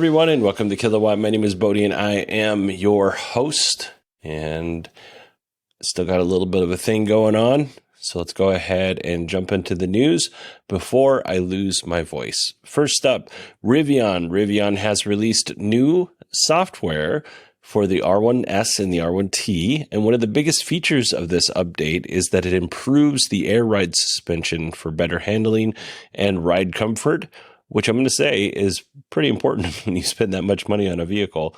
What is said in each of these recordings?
everyone, and welcome to Kilowatt. My name is Bodie, and I am your host. And still got a little bit of a thing going on, so let's go ahead and jump into the news before I lose my voice. First up, Rivian. Rivian has released new software for the R1S and the R1T, and one of the biggest features of this update is that it improves the air ride suspension for better handling and ride comfort, which I'm going to say is pretty important when you spend that much money on a vehicle.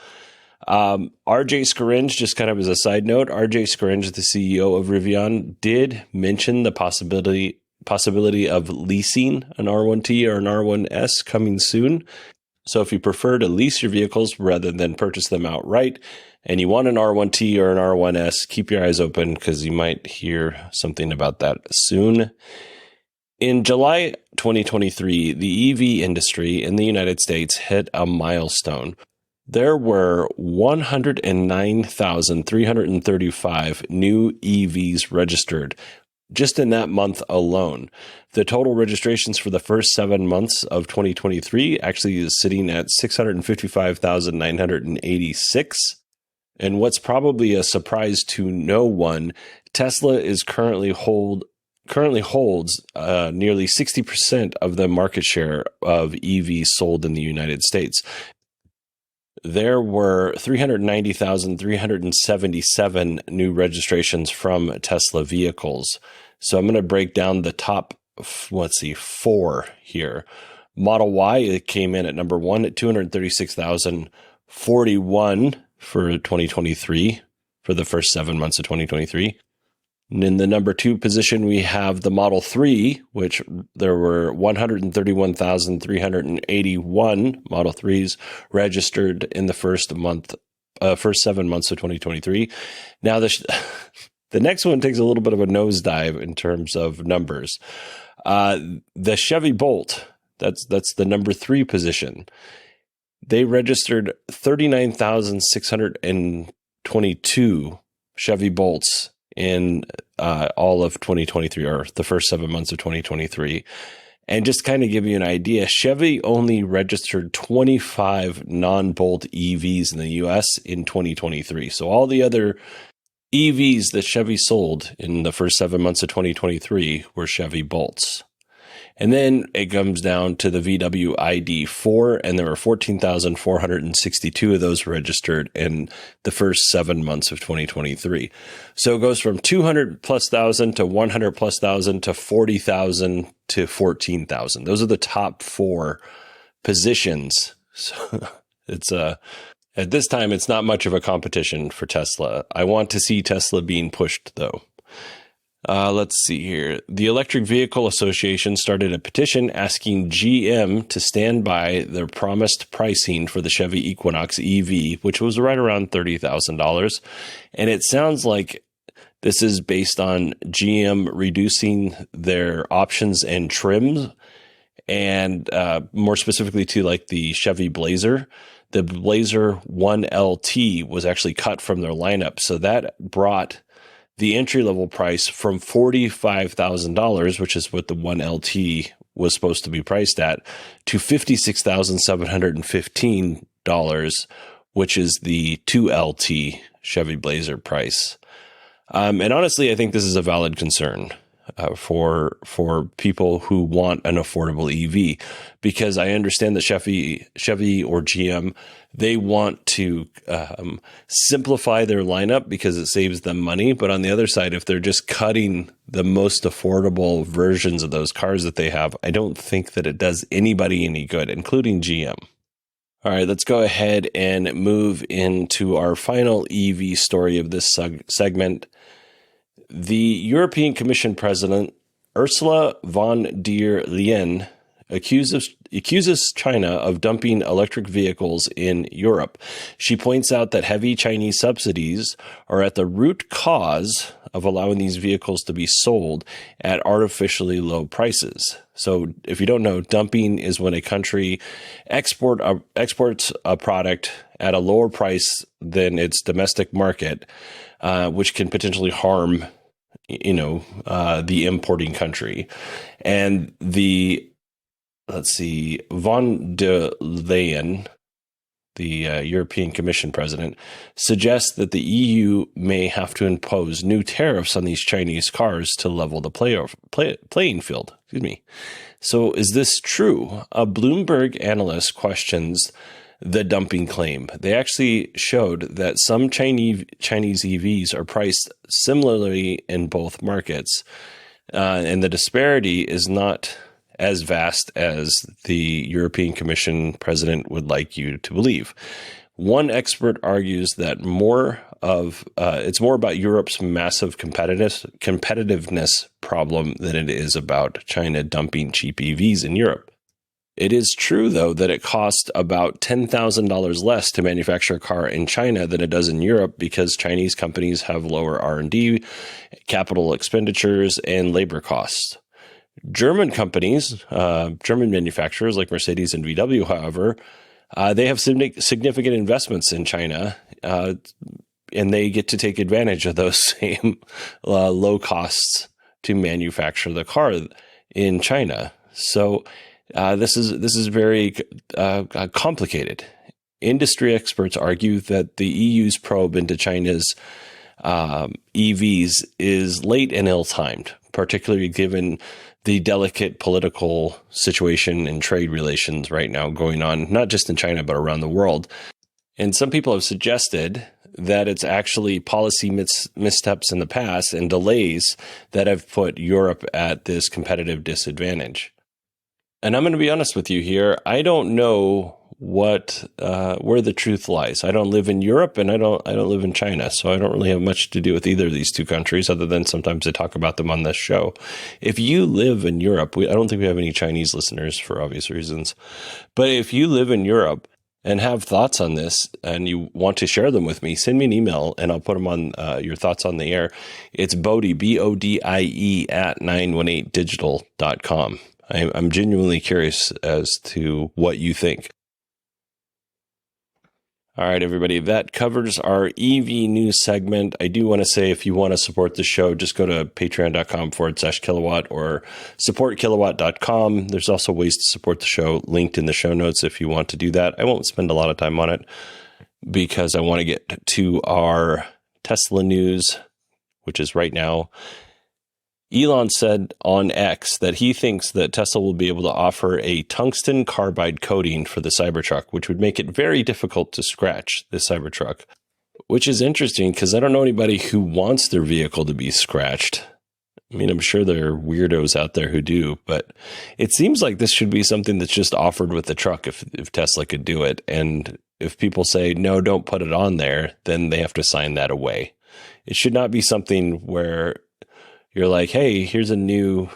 RJ Scaringe, just kind of as a side note, RJ Scaringe, the CEO of Rivian, did mention the possibility of leasing an R1T or an R1S coming soon. So if you prefer to lease your vehicles rather than purchase them outright, and you want an R1T or an R1S, keep your eyes open because you might hear something about that soon. In July 2023, the EV industry in the United States hit a milestone. There were 109,335 new EVs registered just in that month alone. The total registrations for the first 7 months of 2023 actually is sitting at 655,986. And what's probably a surprise to no one, Tesla is currently holds nearly 60% of the market share of EVs sold in the United States. There were 390,377 new registrations from Tesla vehicles. So I'm going to break down the top, four here. Model Y, it came in at number one at 236,041 for 2023, for the first 7 months of 2023. And in the number two position, we have the Model 3, which there were 131,381 Model 3s registered in the first 7 months of 2023. Now, the next one takes a little bit of a nosedive in terms of numbers. The Chevy Bolt, that's the number 3 position. They registered 39,622 Chevy Bolts in all of 2023, or the first 7 months of 2023. And just kind of give you an idea, Chevy only registered 25 non-Bolt EVs in the US in 2023. So all the other EVs that Chevy sold in the first 7 months of 2023 were Chevy Bolts. And then it comes down to the VW ID4, and there were 14,462 of those registered in the first 7 months of 2023. So it goes from 200 plus thousand to 100 plus thousand to 40,000 to 14,000. Those are the top 4 positions. So it's at this time, it's not much of a competition for Tesla. I want to see Tesla being pushed, though. Let's see here. The Electric Vehicle Association started a petition asking GM to stand by their promised pricing for the Chevy Equinox EV, which was right around $30,000. And it sounds like this is based on GM reducing their options and trims, and more specifically to like the Chevy Blazer. The Blazer 1LT was actually cut from their lineup. So that brought the entry-level price from $45,000, which is what the 1LT was supposed to be priced at, to $56,715, which is the 2LT Chevy Blazer price. And honestly, I think this is a valid concern for people who want an affordable EV, because I understand that Chevy or GM, they want to simplify their lineup because it saves them money. But on the other side, if they're just cutting the most affordable versions of those cars that they have, I don't think that it does anybody any good, including GM. All right, let's go ahead and move into our final EV story of this segment. The European Commission President, Ursula von der Leyen, accuses China of dumping electric vehicles in Europe. She points out that heavy Chinese subsidies are at the root cause of allowing these vehicles to be sold at artificially low prices. So if you don't know, dumping is when a country exports a product at a lower price than its domestic market, which can potentially harm the importing country. And von der Leyen the European Commission president, suggests that the EU may have to impose new tariffs on these Chinese cars to level the playing field. Excuse me. So is this true? A Bloomberg analyst questions the dumping claim. They actually showed that some Chinese EVs are priced similarly in both markets, and the disparity is not as vast as the European Commission president would like you to believe. One expert argues that it's more about Europe's massive competitiveness problem than it is about China dumping cheap EVs in Europe. It is true, though, that it costs about $10,000 less to manufacture a car in China than it does in Europe because Chinese companies have lower R&D, capital expenditures, and labor costs. German companies, German manufacturers like Mercedes and VW, however, they have significant investments in China, and they get to take advantage of those same low costs to manufacture the car in China. So this is very complicated. Industry experts argue that the EU's probe into China's EVs is late and ill-timed, particularly given the delicate political situation and trade relations right now going on, not just in China, but around the world. And some people have suggested that it's actually policy missteps in the past and delays that have put Europe at this competitive disadvantage. And I'm going to be honest with you here. I don't know where the truth lies. I don't live in Europe and I don't live in China, so I don't really have much to do with either of these two countries other than sometimes I talk about them on this show. If you live in Europe, I don't think we have any Chinese listeners for obvious reasons, but if you live in Europe and have thoughts on this and you want to share them with me, send me an email and I'll put them on your thoughts on the air. It's Bodie, BODIE at 918digital.com. I'm genuinely curious as to what you think. All right, everybody, that covers our EV news segment. I do want to say if you want to support the show, just go to patreon.com/kilowatt or supportkilowatt.com. There's also ways to support the show linked in the show notes if you want to do that. I won't spend a lot of time on it because I want to get to our Tesla news, which is right now. Elon said on X that he thinks that Tesla will be able to offer a tungsten carbide coating for the Cybertruck, which would make it very difficult to scratch the Cybertruck, which is interesting because I don't know anybody who wants their vehicle to be scratched. I mean, I'm sure there are weirdos out there who do, but it seems like this should be something that's just offered with the truck if Tesla could do it. And if people say, no, don't put it on there, then they have to sign that away. It should not be something where you're like, hey, here's a new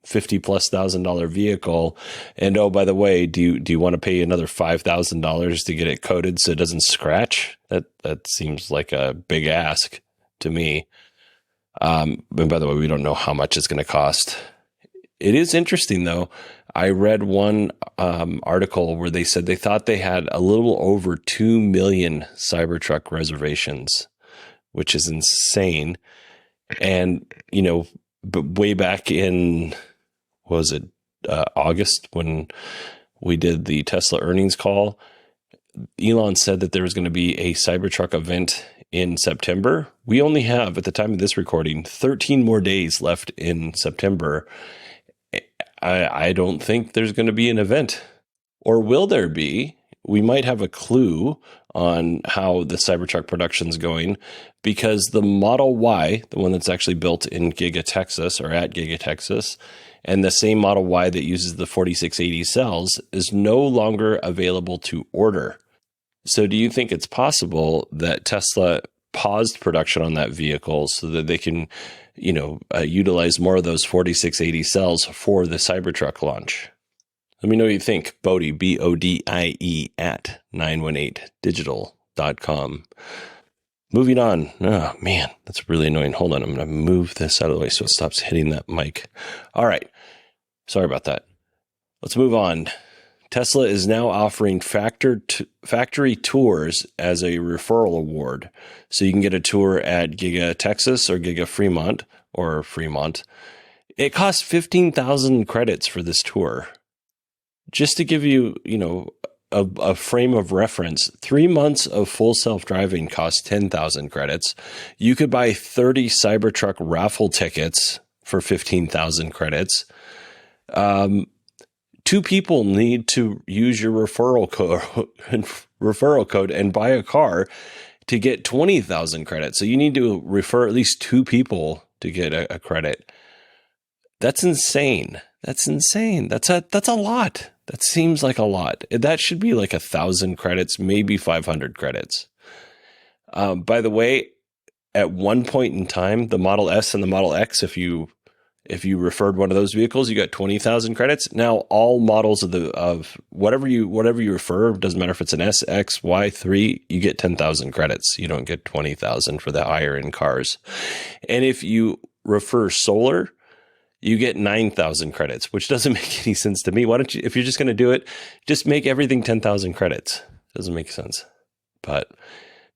$50,000+ vehicle. And oh, by the way, do you want to pay another $5,000 to get it coated so it doesn't scratch? That seems like a big ask to me. And by the way, we don't know how much it's going to cost. It is interesting, though. I read one article where they said they thought they had a little over 2 million Cybertruck reservations, which is insane. And, you know, but way back in, August when we did the Tesla earnings call, Elon said that there was going to be a Cybertruck event in September. We only have, at the time of this recording, 13 more days left in September. I don't think there's going to be an event. Or will there be? We might have a clue on how the Cybertruck production's going because the Model Y, the one that's actually built in Giga Texas or at Giga Texas, and the same Model Y that uses the 4680 cells is no longer available to order. So do you think it's possible that Tesla paused production on that vehicle so that they can, utilize more of those 4680 cells for the Cybertruck launch? Let me know what you think. Bodie, BODIE at 918digital.com. Moving on. Oh, man, that's really annoying. Hold on. I'm going to move this out of the way so it stops hitting that mic. All right. Sorry about that. Let's move on. Tesla is now offering factory tours as a referral award. So you can get a tour at Giga Texas or Giga Fremont or Fremont. It costs 15,000 credits for this tour. Just to give you, a frame of reference, 3 months of full self-driving costs 10,000 credits. You could buy 30 Cybertruck raffle tickets for 15,000 credits. 2 people need to use your referral code and buy a car to get 20,000 credits. So you need to refer at least 2 people to get a credit. That's insane. That's insane. That's a lot. That seems like a lot. That should be like 1,000 credits, maybe 500 credits. By the way, at one point in time, the Model S and the Model X, if you referred one of those vehicles, you got 20,000 credits. Now all models of whatever you refer, doesn't matter if it's an S, X, Y, 3, you get 10,000 credits. You don't get 20,000 for the higher end cars. And if you refer solar, you get 9,000 credits, which doesn't make any sense to me. Why don't you, if you're just going to do it, just make everything 10,000 credits. Doesn't make sense. But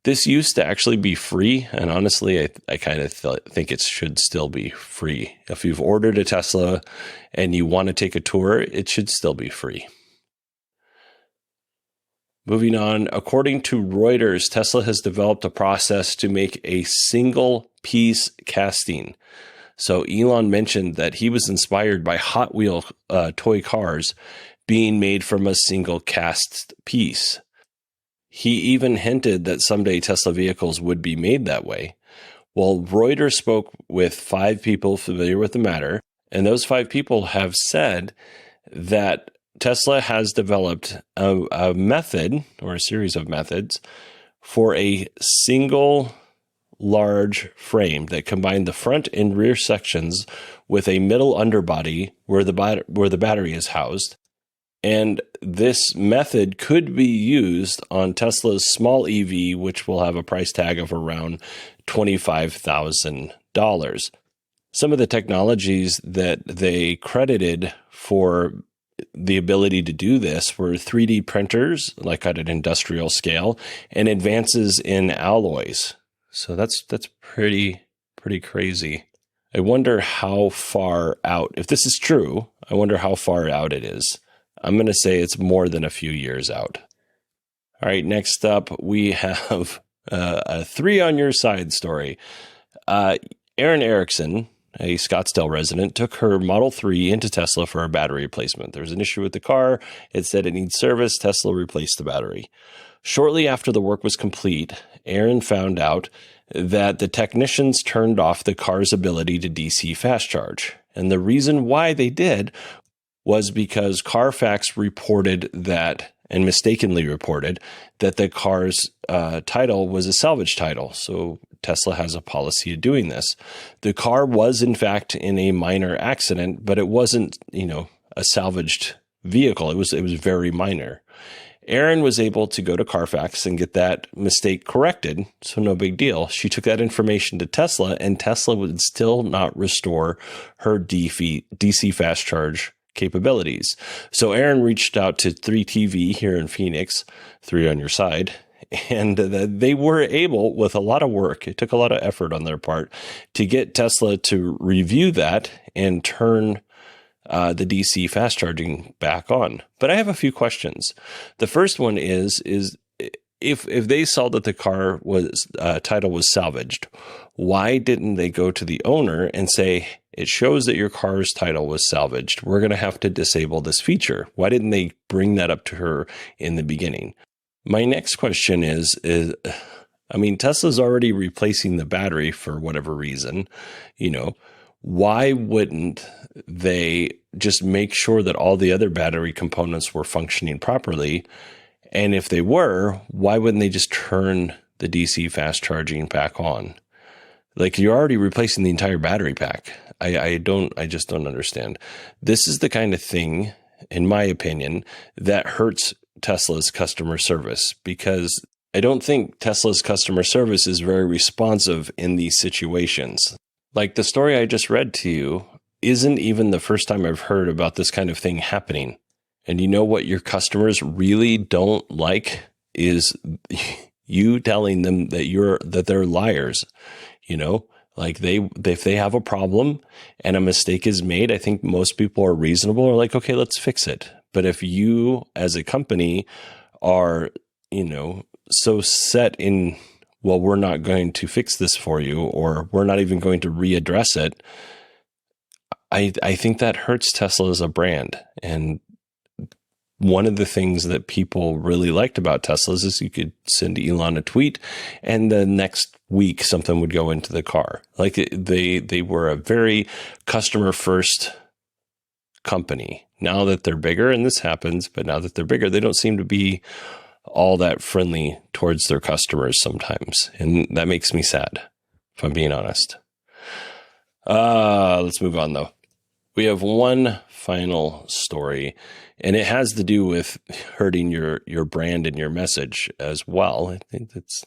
this used to actually be free. And honestly, I kind of think it should still be free. If you've ordered a Tesla and you want to take a tour, it should still be free. Moving on, according to Reuters, Tesla has developed a process to make a single piece casting. So Elon mentioned that he was inspired by Hot Wheel toy cars being made from a single cast piece. He even hinted that someday Tesla vehicles would be made that way. Well, Reuters spoke with 5 people familiar with the matter, and those 5 people have said that Tesla has developed a method or a series of methods for a single large frame that combined the front and rear sections with a middle underbody where the battery is housed. And this method could be used on Tesla's small EV, which will have a price tag of around $25,000. Some of the technologies that they credited for the ability to do this were 3D printers, like at an industrial scale, and advances in alloys. So that's pretty crazy. I wonder how far out, if this is true, I wonder how far out it is. I'm going to say it's more than a few years out. All right, next up, we have a 3 on your side story. Erin Erickson, a Scottsdale resident, took her Model 3 into Tesla for a battery replacement. There was an issue with the car. It said it needs service. Tesla replaced the battery. Shortly after the work was complete, Erin found out that the technicians turned off the car's ability to DC fast charge. And the reason why they did was because Carfax reported that, and mistakenly reported, that the car's title was a salvage title. So Tesla has a policy of doing this. The car was, in fact, in a minor accident, but it wasn't, a salvaged vehicle. It was very minor. Erin was able to go to Carfax and get that mistake corrected, so no big deal. She took that information to Tesla, and Tesla would still not restore her DC fast charge capabilities. So Erin reached out to 3TV here in Phoenix, 3 on your side, and they were able, with a lot of work, it took a lot of effort on their part, to get Tesla to review that and turn the DC fast charging back on. But I have a few questions. The first one is if they saw that the car was title was salvaged, why didn't they go to the owner and say, it shows that your car's title was salvaged, we're going to have to disable this feature? Why didn't they bring that up to her in the beginning? My next question is Tesla's already replacing the battery for whatever reason, why wouldn't they just make sure that all the other battery components were functioning properly? And if they were, why wouldn't they just turn the DC fast charging back on? Like, you're already replacing the entire battery pack. I just don't understand. This is the kind of thing, in my opinion, that hurts Tesla's customer service, because I don't think Tesla's customer service is very responsive in these situations. Like the story I just read to you isn't even the first time I've heard about this kind of thing happening. And you know what your customers really don't like is you telling them that they're liars. Like if they have a problem and a mistake is made, I think most people are reasonable, are like, okay, let's fix it. But if you as a company are, so set in, well, we're not going to fix this for you, or we're not even going to readdress it. I think that hurts Tesla as a brand. And one of the things that people really liked about Teslas is you could send Elon a tweet and the next week something would go into the car. Like they were a very customer first company. Now that they're bigger, and this happens, but now that they're bigger, they don't seem to be all that friendly towards their customers sometimes. And that makes me sad, if I'm being honest. Let's move on though. We have one final story, and it has to do with hurting your brand and your message as well. I think it's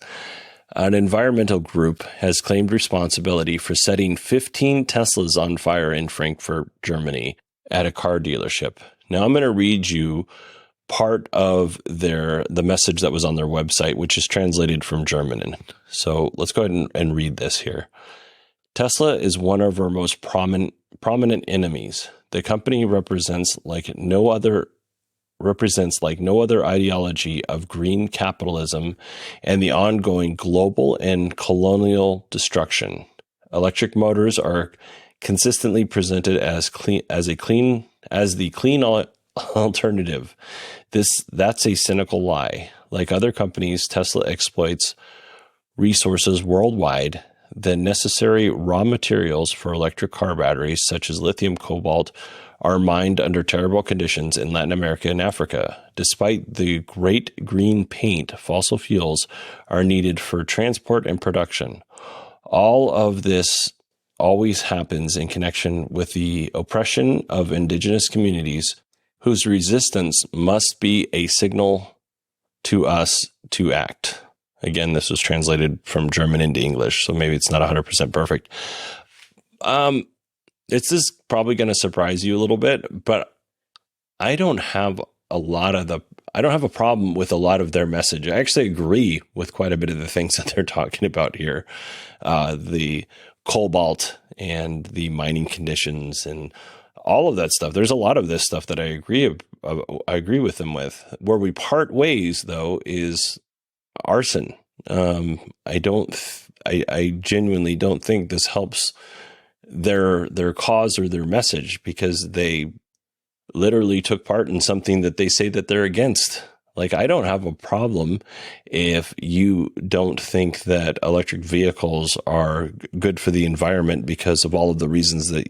an environmental group has claimed responsibility for setting 15 Teslas on fire in Frankfurt, Germany at a car dealership. Now I'm going to read you part of the message that was on their website, which is translated from German. So let's go ahead and read this here. Tesla is one of our most prominent enemies. The company represents like no other ideology of green capitalism and the ongoing global and colonial destruction. Electric motors are consistently presented as the clean alternative. That's a cynical lie. Like other companies, Tesla exploits resources worldwide. The necessary raw materials for electric car batteries, such as lithium, cobalt, are mined under terrible conditions in Latin America and Africa. Despite the great green paint, fossil fuels are needed for transport and production. All of this always happens in connection with the oppression of indigenous communities, whose resistance must be a signal to us to act. Again, this was translated from German into English, so maybe it's not 100% perfect. This is probably going to surprise you a little bit, but I don't have a problem with a lot of their message. I actually agree with quite a bit of the things that they're talking about here. The cobalt and the mining conditions and all of that stuff. There's a lot of this stuff that I agree with them with. Where we part ways, though, is arson. I genuinely don't think this helps their cause or their message, because they literally took part in something that they say that they're against. Like, I don't have a problem if you don't think that electric vehicles are good for the environment because of all of the reasons that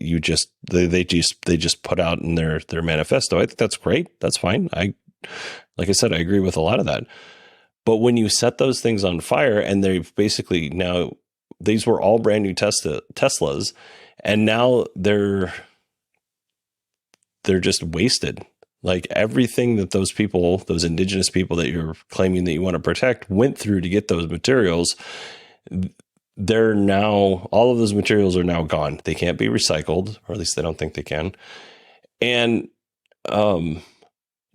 they just put out in their manifesto. I think that's great. That's fine. Like I said, I agree with a lot of that. But when you set those things on fire, and they've basically now, these were all brand new Teslas, and now they're just wasted. Like, everything that those people, those indigenous people that you're claiming that you want to protect, went through to get those materials, all of those materials are now gone. They can't be recycled, or at least they don't think they can. And,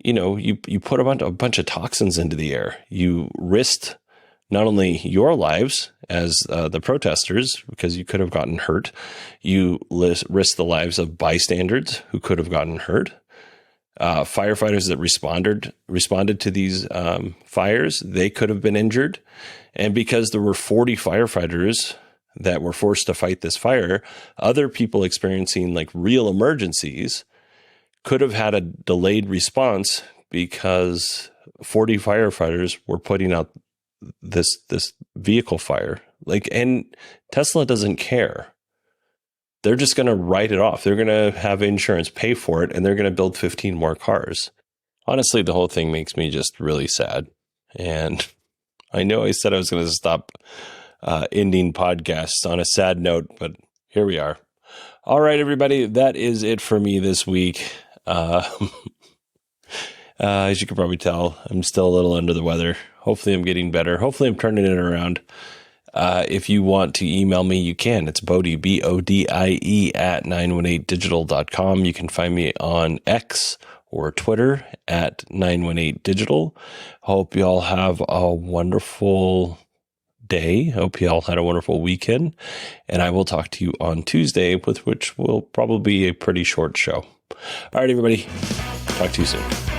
you put a bunch of toxins into the air. You risked not only your lives as the protesters, because you could have gotten hurt. You risked the lives of bystanders who could have gotten hurt. Firefighters that responded to these fires, they could have been injured. And because there were 40 firefighters that were forced to fight this fire, other people experiencing like real emergencies could have had a delayed response because 40 firefighters were putting out this vehicle fire. Like, and Tesla doesn't care. They're just going to write it off. They're going to have insurance pay for it, and they're going to build 15 more cars. Honestly, the whole thing makes me just really sad. And I know I said I was going to stop ending podcasts on a sad note, but here we are. All right, everybody, that is it for me this week. As you can probably tell, I'm still a little under the weather. Hopefully I'm getting better. Hopefully I'm turning it around. If you want to email me, you can. It's Bodie, BODIE at 918digital.com. You can find me on X or Twitter at 918digital. Hope you all have a wonderful day. Hope you all had a wonderful weekend. And I will talk to you on Tuesday, with which will probably be a pretty short show. All right, everybody. Talk to you soon.